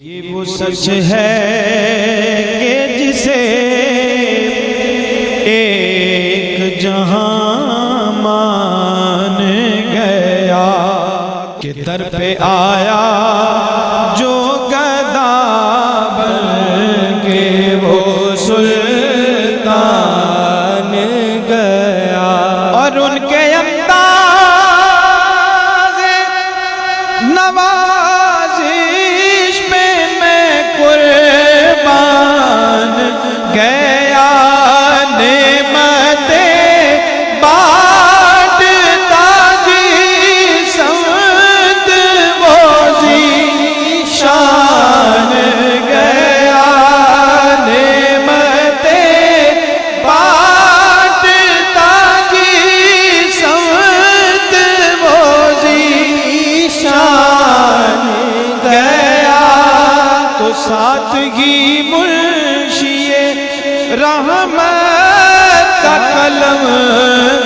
ये वो सच है कि जिसे एक जहां मान गया कि दर पे आया जो गदा बन के वो सुल्तान गया। और उनके अंदाज़ नवाज़िश में मैं कुर्बान गया। नेमते बांटता जिस्मत वो ज़ीशान गया। नेमते बांटता जिस्मत वो ज़ीशान गया। तो सादगी मुर्शिए रहमत का कलमदान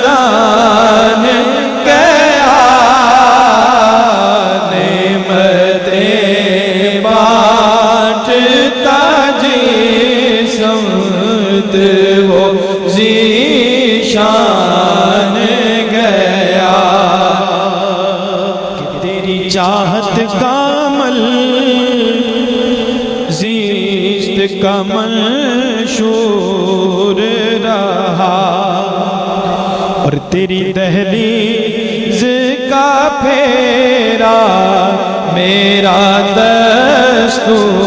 गया। नेमतें बांटता जिस्मत वो ज़ीशान गया। कि तेरी चाहत का अमल ज़ीस्त का मंशूर रहा। और तेरी दहलीज़ का फेरा मेरा दस्तूर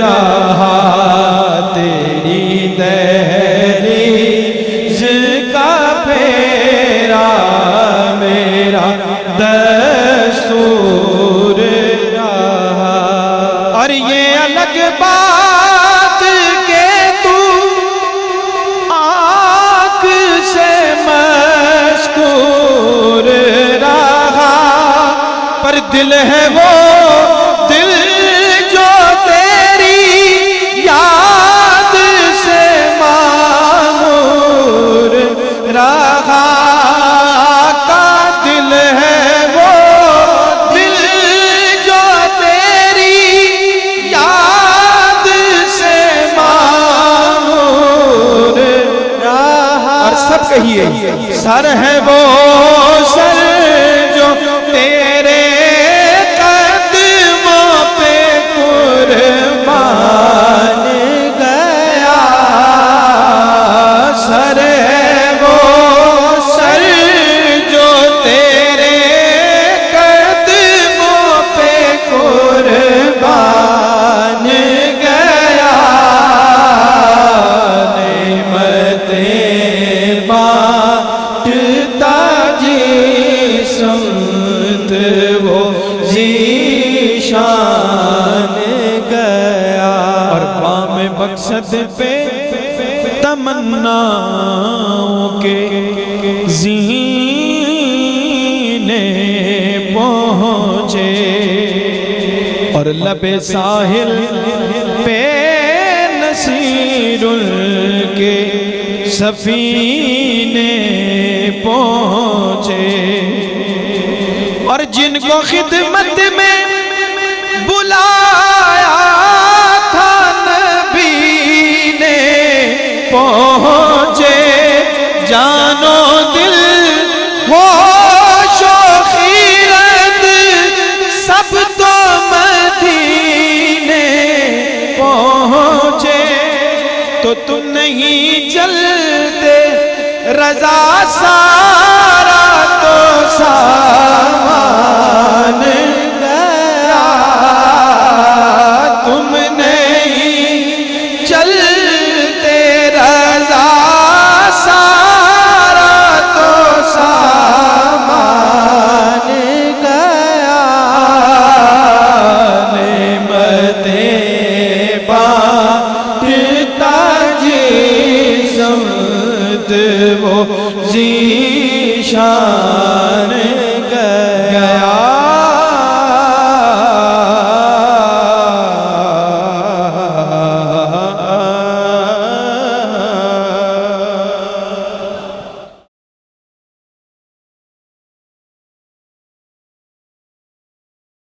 रहा। तेरी दहलीज़ का फेरा मेरा दस्तूर रहा। और ये अलग बात के तू आँख से मस्तूर रहा। पर दिल है वो दिल जो तेरी याद से मामूर रहा। का दिल है वो दिल जो तेरी याद से मामूर रहा। और सब कहिए सर है वो सर जो तेरे कदमों पे कुर्बान गया। सर है वो सर जो तेरे कदमों पे कुर्बान गया। नेमतें बांटता जिस्मत वो ज़ीशान गया। और बाम मकसद पे तमन्नाओं के ज़ीने पहुँचे। और लबे साहिल पे नसीरुल के सफीने पहुँचे। और जिनको खिदमत में बुलाया था नबी ने पहुँचे। जानो दिल होशो खीरत सब तो मदीने पहुँचे। तो तुम नहीं चलते रज़ा सारा तो सामान